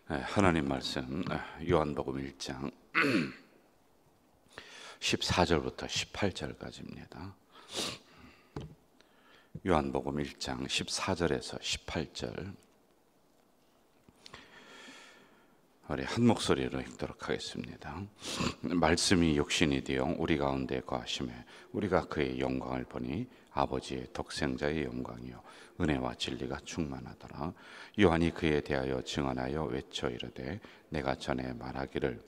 하나님 말씀 요한복음 1장 14절부터 18절까지입니다. 요한복음 1장 14절에서 18절 우리 한 목소리로 읽도록 하겠습니다. 말씀이 육신이 되어 우리 가운데 거하심에 우리가 그의 영광을 보니 아버지의 독생자의 영광이요 은혜와 진리가 충만하더라. 요한이 그에 대하여 증언하여 외쳐 이르되 내가 전에 말하기를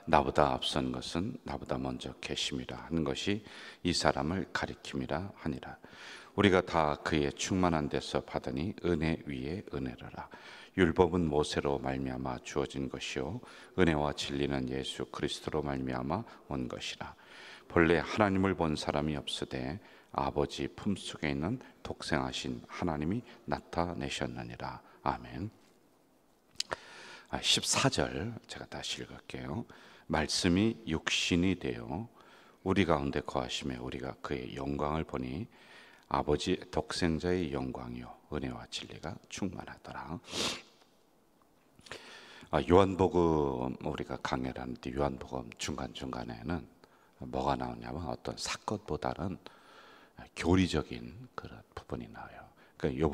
나보다 앞선 것은 나보다 먼저 계심이라 하는 것이 이 사람을 가리킴이라 하니라. 우리가 다 그의 충만한 데서 받으니 은혜 위에 은혜라라. 율법은 모세로 말미암아 주어진 것이요 은혜와 진리는 예수 그리스도로 말미암아 온 것이라. 본래 하나님을 본 사람이 없으되 아버지 품속에 있는 독생하신 하나님이 나타내셨느니라. 아멘. 14절 제가 다시 읽을게요. 말씀이 육신이 되어 우리 가운데 거하심에 우리가 그의 영광을 보니 아버지 독생자의 영광이요 은혜와 진리가 충만하더라. 요한복음 우리가 강해를 하는데 요한복음 중간중간에는 뭐가 나오냐면 어떤 사건보다는 교리적인 그런 부분이 나와요. 그러니까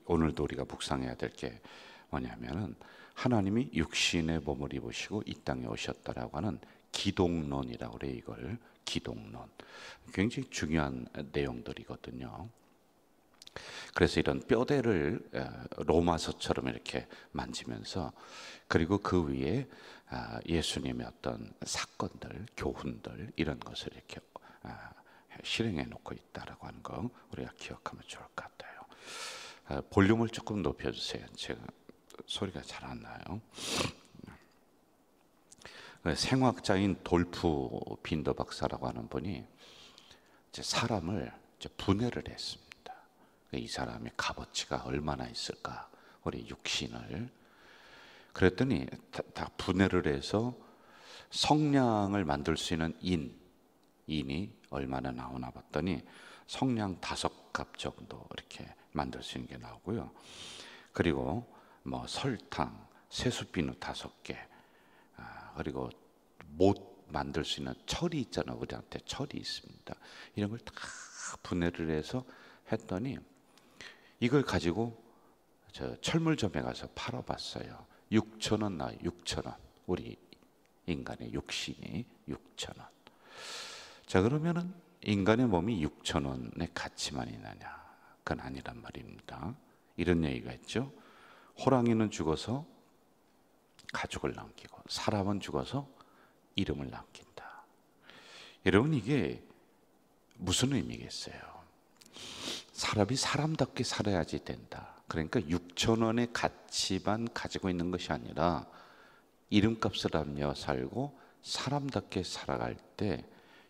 오늘도 우리가 묵상해야 될 게 뭐냐면은 하나님이 육신의 몸을 입으시고 이 땅에 오셨다라고 하는 기독론이라고 그래요. 이걸 기독론 굉장히 중요한 내용들이거든요. 그래서 이런 뼈대를 로마서처럼 이렇게 만지면서 그리고 그 위에 예수님의 어떤 사건들, 교훈들 이런 것을 이렇게 실행해 놓고 있다라고 하는 거 우리가 기억하면 좋을 것 같아요. 볼륨을 조금 높여주세요. 제가 소리가 잘 안 나요. 생화학자인 돌프 빈더 박사라고 하는 분이 사람을 분해를 했습니다. 이 사람의 값어치가 얼마나 있을까? 우리 육신을. 그랬더니 다 분해를 해서 성냥을 만들 수 있는 인이 얼마나 나오나 봤더니 성냥 5갑 정도 이렇게 만들 수 있는 게 나오고요. 그리고 뭐 설탕, 세숫비누 5개, 그리고 못 만들 수 있는 철이 있잖아요. 우리한테 철이 있습니다. 이런 걸 다 분해를 해서 했더니 이걸 가지고 저 철물점에 가서 팔아봤어요. 6,000원 나와요. 6,000원. 우리 인간의 육신이 6,000원. 자, 그러면은 인간의 몸이 6,000원의 가치만 있느냐? 그건 아니란 말입니다. 이런 얘기가 있죠. 호랑이는 죽어서 가죽을 남기고 사람은 죽어서 이름을 남긴다. 여러분 이게 무슨 의미겠어요? 사람이 사람답게 살아야지 된다. 그러니까 6,000원의 가치만 가지고 있는 것이 아니라 이름값을 하며 살고 사람답게 살아갈 때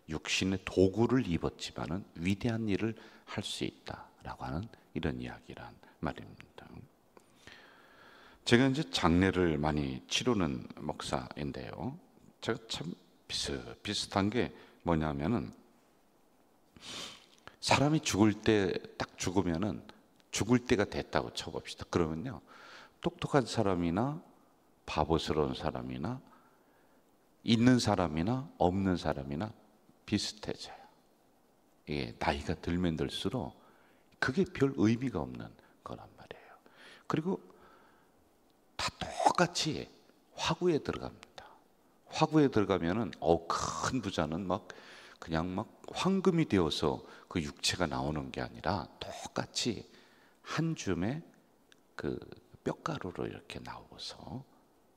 육신의 도구를 입었지만은 위대한 일을 할 수 있다라고 하는 이런 이야기란 말입니다. 제가 이제 장례를 많이 치르는 목사인데요. 제가 참 비슷한 게 뭐냐면은 사람이 죽을 때 딱 죽으면은 죽을 때가 됐다고 쳐봅시다. 그러면요 똑똑한 사람이나 바보스러운 사람이나 있는 사람이나 없는 사람이나 비슷해져요. 이게 나이가 들면 들수록 그게 별 의미가 없는 거란 말이에요. 그리고 다 똑같이 화구에 들어갑니다. 화구에 들어가면은 큰 부자는 그냥 황금이 되어서 그 육체가 나오는 게 아니라 똑같이 한 줌의 그 뼈가루로 이렇게 나오고서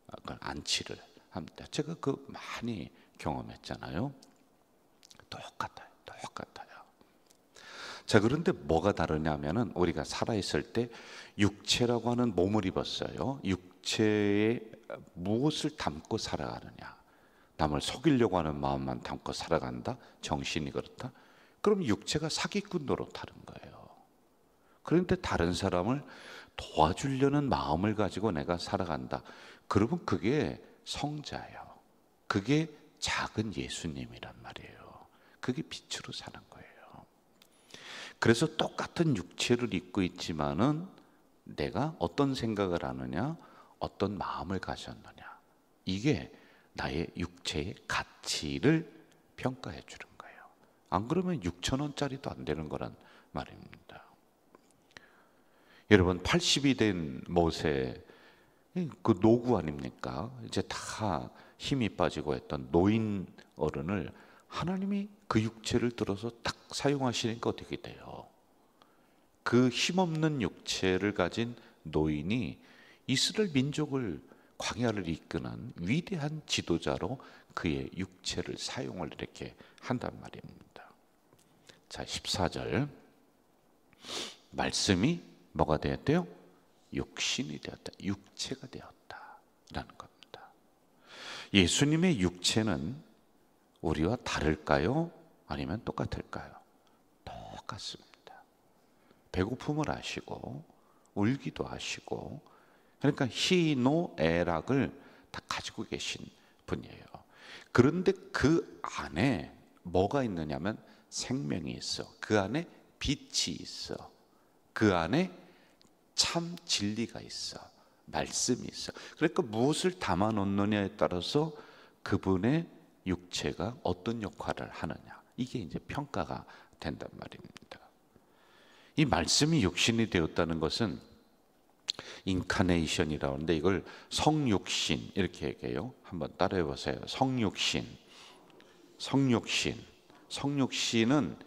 그걸 안치를 합니다. 제가 그 많이 경험했잖아요. 똑같아요. 자, 그런데 뭐가 다르냐면은 우리가 살아있을 때 육체라고 하는 몸을 입었어요. 육체에 무엇을 담고 살아가느냐? 남을 속이려고 하는 마음만 담고 살아간다? 정신이 그렇다? 그럼 육체가 사기꾼 노릇하는 거예요. 그런데 다른 사람을 도와주려는 마음을 가지고 내가 살아간다. 그러면 그게 성자예요. 그게 작은 예수님이란 말이에요. 그게 빛으로 사는 거예요. 그래서 똑같은 육체를 입고 있지만은 내가 어떤 생각을 하느냐, 어떤 마음을 가졌느냐, 이게 나의 육체의 가치를 평가해 주는 거예요. 안 그러면 6천 원짜리도 안 되는 거란 말입니다. 여러분, 80이 된 모세, 그 노구 아닙니까? 이제 다 힘이 빠지고 했던 노인 어른을 하나님이 그 육체를 들어서 딱 사용하시니까 어떻게 돼요? 그 힘없는 육체를 가진 노인이 이스라엘 민족을, 광야를 이끄는 위대한 지도자로 그의 육체를 사용을 이렇게 한단 말입니다. 자, 14절 말씀이 뭐가 되었대요? 육신이 되었다. 육체가 되었다 라는 겁니다. 예수님의 육체는 우리와 다를까요? 아니면 똑같을까요? 똑같습니다. 배고픔을 아시고 울기도 하시고, 그러니까 희노애락을 다 가지고 계신 분이에요. 그런데 그 안에 뭐가 있느냐면 생명이 있어. 그 안에 빛이 있어. 그 안에 참 진리가 있어. 말씀이 있어. 그러니까 무엇을 담아 놓느냐에 따라서 그분의 육체가 어떤 역할을 하느냐, 이게 이제 평가가 된단 말입니다. 이 말씀이 육신이 되었다는 것은 인카네이션이라고 하는데, 이걸 성육신 이렇게 얘기해요. 한번 따라해 보세요. 성육신. 성육신은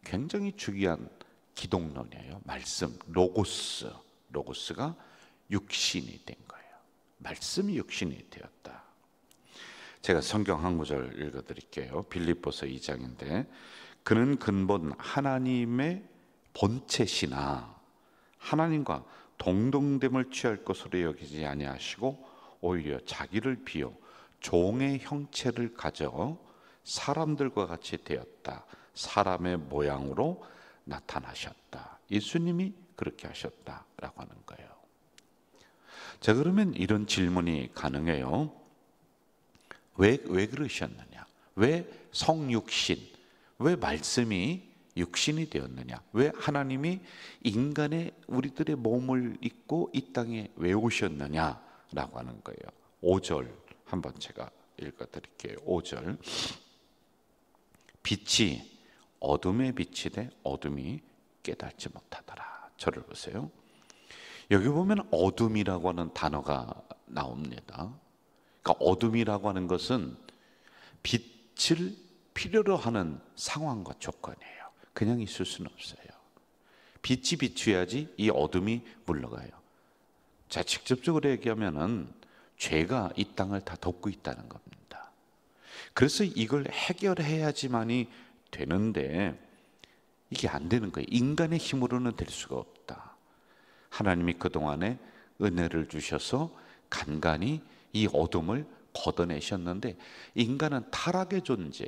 굉장히 중요한 기독론이에요. 말씀, 로고스가 육신이 된 거예요. 말씀이 육신이 되었다. 제가 성경 한 구절 읽어드릴게요. 빌립보서 2장인데, 그는 근본 하나님의 본체시나 하나님과 동등됨을 취할 것으로 여기지 아니하시고 오히려 자기를 비워 종의 형체를 가져 사람들과 같이 되었다. 사람의 모양으로 나타나셨다. 예수님이 그렇게 하셨다라고 하는 거예요. 자, 그러면 이런 질문이 가능해요. 왜 그러셨느냐? 왜 성육신? 왜 말씀이 육신이 되었느냐? 왜 하나님이 인간의 우리들의 몸을 입고 이 땅에 왜 오셨느냐? 라고 하는 거예요. 5절 한번 제가 읽어드릴게요. 5절 빛이 어둠에 비치되 어둠이 깨닫지 못하더라. 저를 보세요. 여기 보면 어둠이라고 하는 단어가 나옵니다. 그러니까 어둠이라고 하는 것은 빛을 필요로 하는 상황과 조건이에요. 그냥 있을 수는 없어요. 빛이 비춰야지 이 어둠이 물러가요. 자, 직접적으로 얘기하면은 죄가 이 땅을 다 덮고 있다는 겁니다. 그래서 이걸 해결해야지만이 되는데 이게 안 되는 거예요. 인간의 힘으로는 될 수가 없다. 하나님이 그동안에 은혜를 주셔서 간간히 이 어둠을 걷어내셨는데, 인간은 타락의 존재,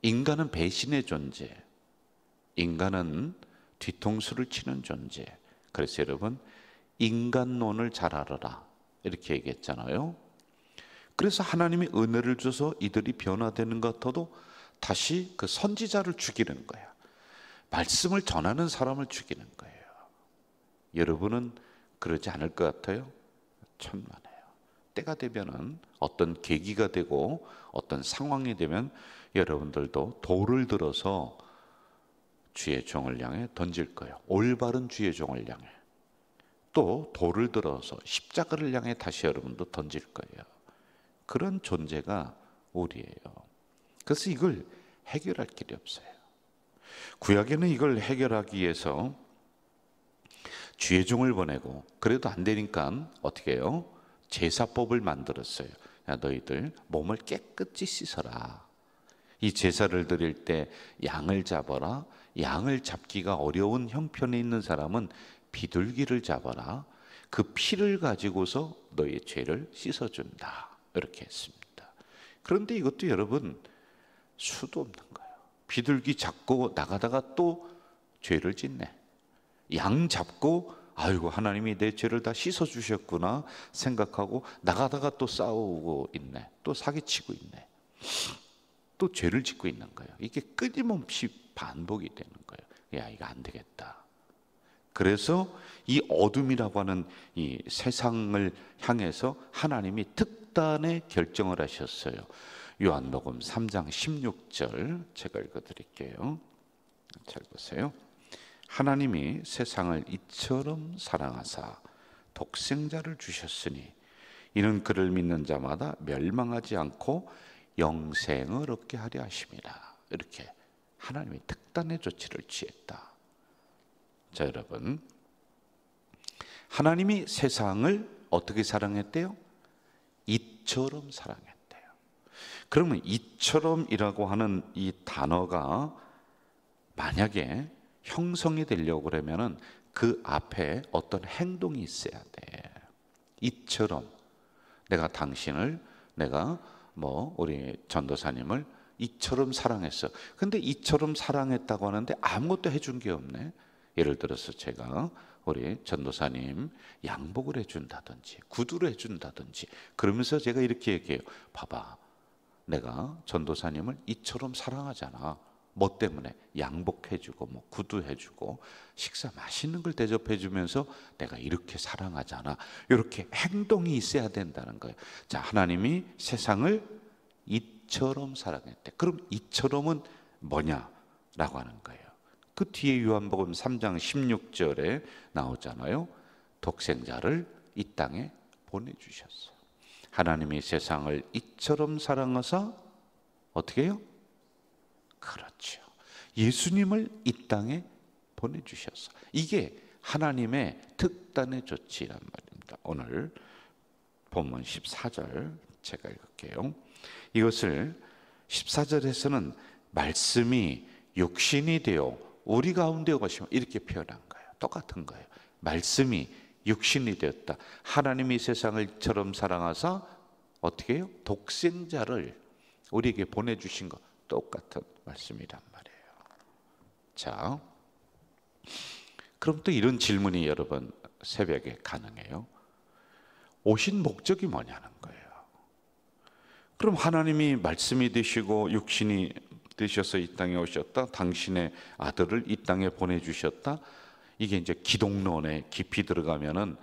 인간은 배신의 존재, 인간은 뒤통수를 치는 존재. 그래서 여러분, 인간론을 잘 알아라 이렇게 얘기했잖아요. 그래서 하나님이 은혜를 줘서 이들이 변화되는 것 같아도 다시 그 선지자를 죽이는 거야. 말씀을 전하는 사람을 죽이는 거예요. 여러분은 그러지 않을 것 같아요? 천만에요. 때가 되면은, 어떤 계기가 되고 어떤 상황이 되면 여러분들도 돌을 들어서 주의 종을 향해 던질 거예요. 올바른 주의 종을 향해. 또 돌을 들어서 십자가를 향해 다시 여러분도 던질 거예요. 그런 존재가 우리예요. 그래서 이걸 해결할 길이 없어요. 구약에는 이걸 해결하기 위해서 주의 종을 보내고, 그래도 안 되니까 어떻게 해요? 제사법을 만들었어요. 야, 너희들 몸을 깨끗이 씻어라. 이 제사를 드릴 때 양을 잡아라. 양을 잡기가 어려운 형편에 있는 사람은 비둘기를 잡아라. 그 피를 가지고서 너희의 죄를 씻어준다. 이렇게 했습니다. 그런데 이것도 여러분 수도 없는 거예요. 비둘기 잡고 나가다가 또 죄를 짓네. 양 잡고 아이고 하나님이 내 죄를 다 씻어주셨구나 생각하고 나가다가 또 싸우고 있네. 또 사기치고 있네. 또 죄를 짓고 있는 거예요. 이게 끊임없이 반복이 되는 거예요. 야, 이거 안 되겠다. 그래서 이 어둠이라고 하는 이 세상을 향해서 하나님이 특단의 결정을 하셨어요. 요한복음 3장 16절 제가 읽어드릴게요. 잘 보세요. 하나님이 세상을 이처럼 사랑하사 독생자를 주셨으니 이는 그를 믿는 자마다 멸망하지 않고 영생을 얻게 하려 하심이라. 이렇게 하나님이 특단의 조치를 취했다. 자, 여러분, 하나님이 세상을 어떻게 사랑했대요? 이처럼 사랑했대요. 그러면 이처럼이라고 하는 이 단어가 만약에 형성이 되려고 그러면은 그 앞에 어떤 행동이 있어야 돼. 이처럼 내가 당신을, 내가 우리 전도사님을 이처럼 사랑했어. 근데 이처럼 사랑했다고 하는데 아무것도 해준 게 없네. 예를 들어서 제가 우리 전도사님 양복을 해준다든지 구두를 해준다든지 그러면서 제가 이렇게 얘기해요. 봐봐, 내가 전도사님을 이처럼 사랑하잖아. 뭐 때문에? 양복해주고 구두해주고 식사 맛있는 걸 대접해주면서 내가 이렇게 사랑하잖아. 이렇게 행동이 있어야 된다는 거예요. 자, 하나님이 세상을 이처럼 사랑했대. 그럼 이처럼은 뭐냐라고 하는 거예요. 그 뒤에 요한복음 3장 16절에 나오잖아요. 독생자를 이 땅에 보내주셨어. 하나님이 세상을 이처럼 사랑하사 어떻게 해요? 그렇죠. 예수님을 이 땅에 보내주셨어. 이게 하나님의 특단의 조치란 말입니다. 오늘 본문 14절 제가 읽을게요. 이것을 14절에서는 말씀이 육신이 되어 우리 가운데 오시면 이렇게 표현한 거예요. 똑같은 거예요. 말씀이 육신이 되었다. 하나님이 세상을 이처럼 사랑하사 어떻게 해요? 독생자를 우리에게 보내주신 것 똑같은 말씀이란 말이에요. 자, 그럼 또 이런 질문이 여러분 새벽에 가능해요. 오신 목적이 뭐냐는 거예요. 그럼 하나님이 말씀이 되시고 육신이 되셔서 이 땅에 오셨다. 당신의 아들을 이 땅에 보내주셨다. 이게 이제 기독론에 깊이 들어가면은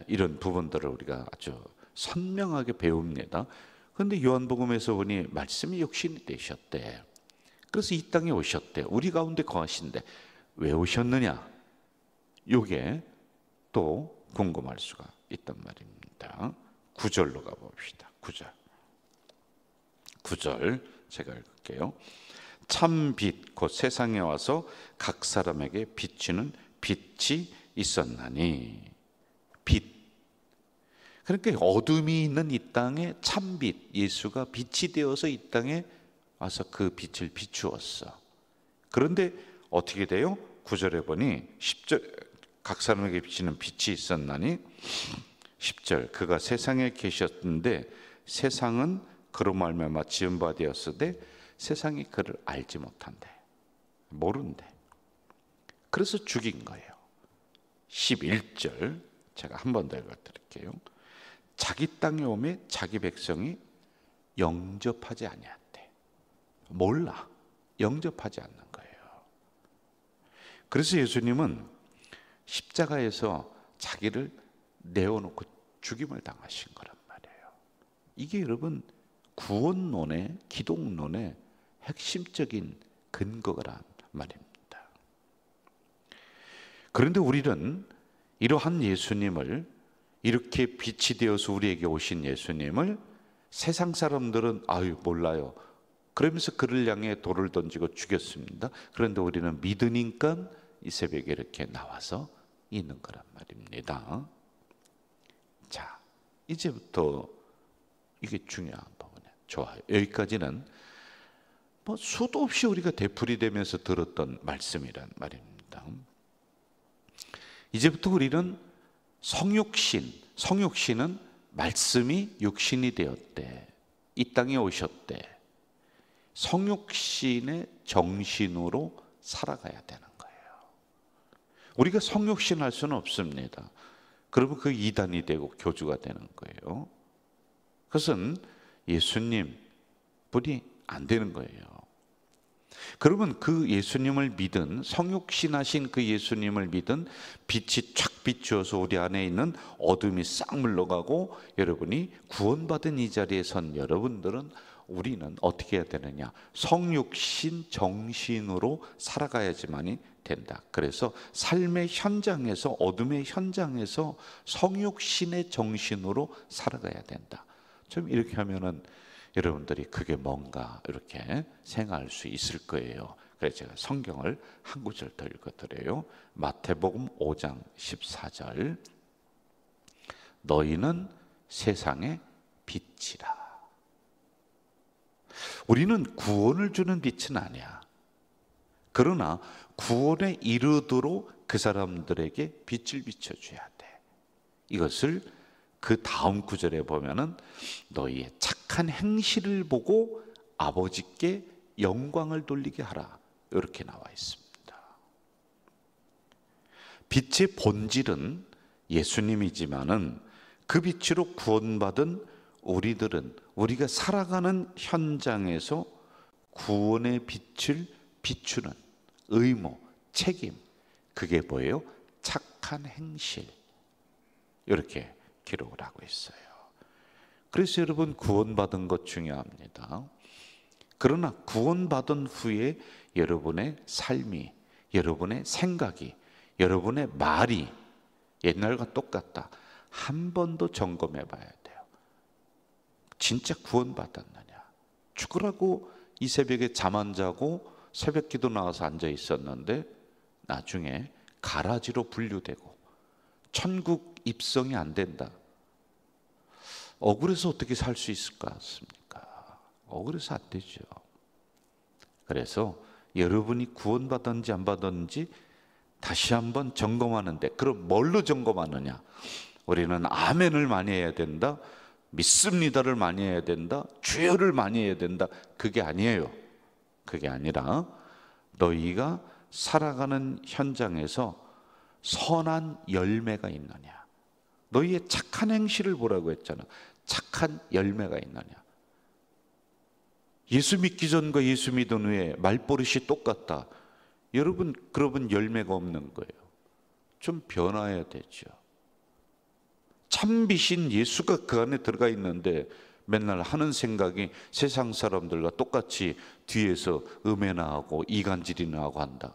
이런 부분들을 우리가 아주 선명하게 배웁니다. 그런데 요한복음에서 보니 말씀이 육신이 되셨대. 그래서 이 땅에 오셨대. 우리 가운데 거하신대. 왜 오셨느냐? 이게 또 궁금할 수가 있단 말입니다. 9절로 가봅시다. 9절 제가 읽을게요. 참 빛 곧 세상에 와서 각 사람에게 비추는 빛이 있었나니. 빛, 그러니까 어둠이 있는 이 땅에 참빛 예수가 빛이 되어서 이 땅에 와서 그 빛을 비추었어. 그런데 어떻게 돼요? 9절에 보니 10절 각 사람에게 비치는 빛이 있었나니 10절 그가 세상에 계셨는데 세상은 그로 말미암아 지은 바 되었으되 세상이 그를 알지 못한대. 모른대. 그래서 죽인 거예요. 11절 제가 한 번 더 읽어드릴게요. 자기 땅에 오매 자기 백성이 영접하지 아니한대. 몰라. 영접하지 않는 거예요. 그래서 예수님은 십자가에서 자기를 내어놓고 죽임을 당하신 거란 말이에요. 이게 여러분 구원론의 기독론의 핵심적인 근거란 말입니다. 그런데 우리는 이러한 예수님을, 이렇게 빛이 되어서 우리에게 오신 예수님을 세상 사람들은 아유 몰라요. 그러면서 그를 향해 돌을 던지고 죽였습니다. 그런데 우리는 믿으니까 이 새벽에 이렇게 나와서 있는 거란 말입니다. 자, 이제부터 이게 중요한 부분이에요. 좋아요. 여기까지는 수도 없이 우리가 되풀이되면서 들었던 말씀이란 말입니다. 이제부터 우리는 성육신은 말씀이 육신이 되었대. 이 땅에 오셨대. 성육신의 정신으로 살아가야 되는 거예요. 우리가 성육신 할 수는 없습니다. 그러면 그 이단이 되고 교주가 되는 거예요. 그것은 예수님 분이 안 되는 거예요. 그러면 그 예수님을 믿은, 성육신하신 그 예수님을 믿은 빛이 쫙 비추어서 우리 안에 있는 어둠이 싹 물러가고, 여러분이 구원받은 이 자리에 선 여러분들은, 우리는 어떻게 해야 되느냐? 성육신 정신으로 살아가야지만이 된다. 그래서 삶의 현장에서, 어둠의 현장에서 성육신의 정신으로 살아가야 된다. 좀 이렇게 하면은 여러분들이 그게 뭔가 이렇게 생각할 수 있을 거예요. 그래서 제가 성경을 한 구절 더 읽어드려요. 마태복음 5장 14절. 너희는 세상의 빛이라. 우리는 구원을 주는 빛은 아니야. 그러나 구원에 이르도록 그 사람들에게 빛을 비춰줘야 돼. 이것을 그 다음 구절에 보면은 너희의 착한 행실을 보고 아버지께 영광을 돌리게 하라, 이렇게 나와 있습니다. 빛의 본질은 예수님이지만은 그 빛으로 구원받은 우리들은, 우리가 살아가는 현장에서 구원의 빛을 비추는 의무, 책임, 그게 뭐예요? 착한 행실, 이렇게 기록을 하고 있어요. 그래서 여러분, 구원받은 것 중요합니다. 그러나 구원받은 후에 여러분의 삶이, 여러분의 생각이, 여러분의 말이 옛날과 똑같다, 한 번 더 점검해 봐야 돼요. 진짜 구원받았느냐? 죽으라고 이 새벽에 잠 안 자고 새벽 기도 나와서 앉아 있었는데 나중에 가라지로 분류되고 천국 입성이 안 된다. 억울해서 어떻게 살 수 있을 것 같습니까? 억울해서 안 되죠. 그래서 여러분이 구원받았는지 안 받았는지 다시 한번 점검하는데, 그럼 뭘로 점검하느냐? 우리는 아멘을 많이 해야 된다, 믿습니다를 많이 해야 된다, 주여를 많이 해야 된다, 그게 아니에요. 그게 아니라 너희가 살아가는 현장에서 선한 열매가 있느냐, 너희의 착한 행실을 보라고 했잖아. 착한 열매가 있느냐. 예수 믿기 전과 예수 믿은 후에 말버릇이 똑같다. 여러분, 그러면 열매가 없는 거예요. 좀 변화해야 되죠. 참빛인 예수가 그 안에 들어가 있는데 맨날 하는 생각이 세상 사람들과 똑같이 뒤에서 음해나 하고 이간질이나 하고 한다.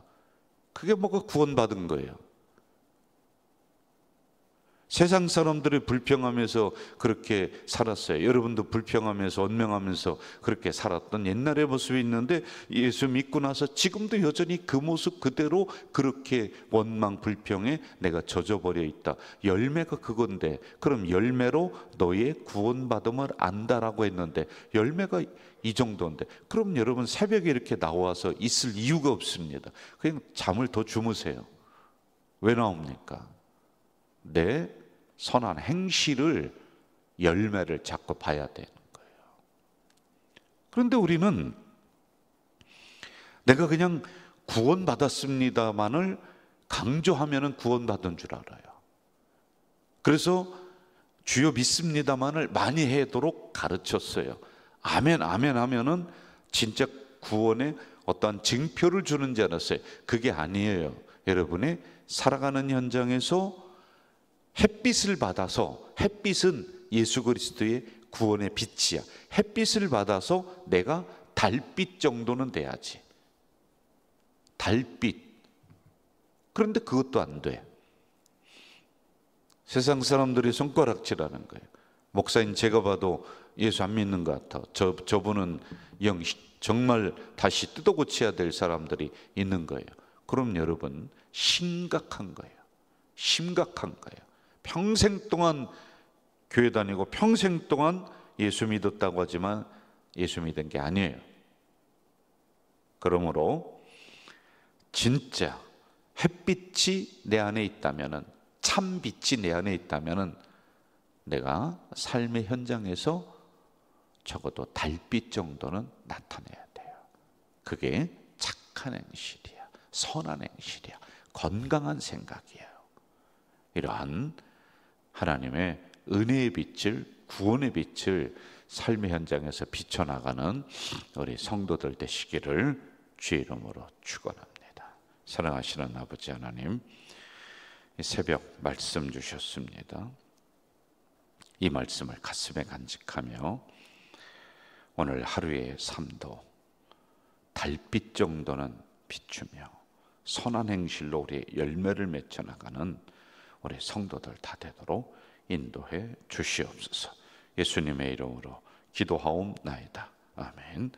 그게 뭐가 구원받은 거예요? 세상 사람들이 불평하면서 그렇게 살았어요. 여러분도 불평하면서 원명하면서 그렇게 살았던 옛날의 모습이 있는데, 예수 믿고 나서 지금도 여전히 그 모습 그대로 그렇게 원망 불평에 내가 젖어버려 있다. 열매가 그건데, 그럼 열매로 너의 구원받음을 안다라고 했는데 열매가 이 정도인데, 그럼 여러분 새벽에 이렇게 나와서 있을 이유가 없습니다. 그냥 잠을 더 주무세요. 왜 나옵니까? 내 선한 행실을, 열매를 자꾸 봐야 되는 거예요. 그런데 우리는 내가 그냥 구원받았습니다만을 강조하면 구원받은 줄 알아요. 그래서 주여 믿습니다만을 많이 하도록 가르쳤어요. 아멘 아멘 하면은 진짜 구원의 어떠한 증표를 주는 줄 알았어요. 그게 아니에요. 여러분의 살아가는 현장에서 햇빛을 받아서, 햇빛은 예수 그리스도의 구원의 빛이야. 햇빛을 받아서 내가 달빛 정도는 돼야지. 달빛. 그런데 그것도 안 돼. 세상 사람들이 손가락질하는 거예요. 목사님, 제가 봐도 예수 안 믿는 것 같아. 저분은 정말 다시 뜯어 고쳐야 될 사람들이 있는 거예요. 그럼 여러분, 심각한 거예요. 심각한 거예요. 평생 동안 교회 다니고 평생 동안 예수 믿었다고 하지만 예수 믿은 게 아니에요. 그러므로 진짜 햇빛이 내 안에 있다면은, 참빛이 내 안에 있다면은 내가 삶의 현장에서 적어도 달빛 정도는 나타내야 돼요. 그게 착한 행실이야, 선한 행실이야, 건강한 생각이에요. 이러한 하나님의 은혜의 빛을, 구원의 빛을 삶의 현장에서 비춰나가는 우리 성도들 되시기를 주의 이름으로 축원합니다. 사랑하시는 아버지 하나님, 이 새벽 말씀 주셨습니다. 이 말씀을 가슴에 간직하며 오늘 하루의 삶도 달빛 정도는 비추며 선한 행실로 우리 열매를 맺혀 나가는 우리 성도들 다 되도록 인도해 주시옵소서. 예수님의 이름으로 기도하옵나이다. 아멘.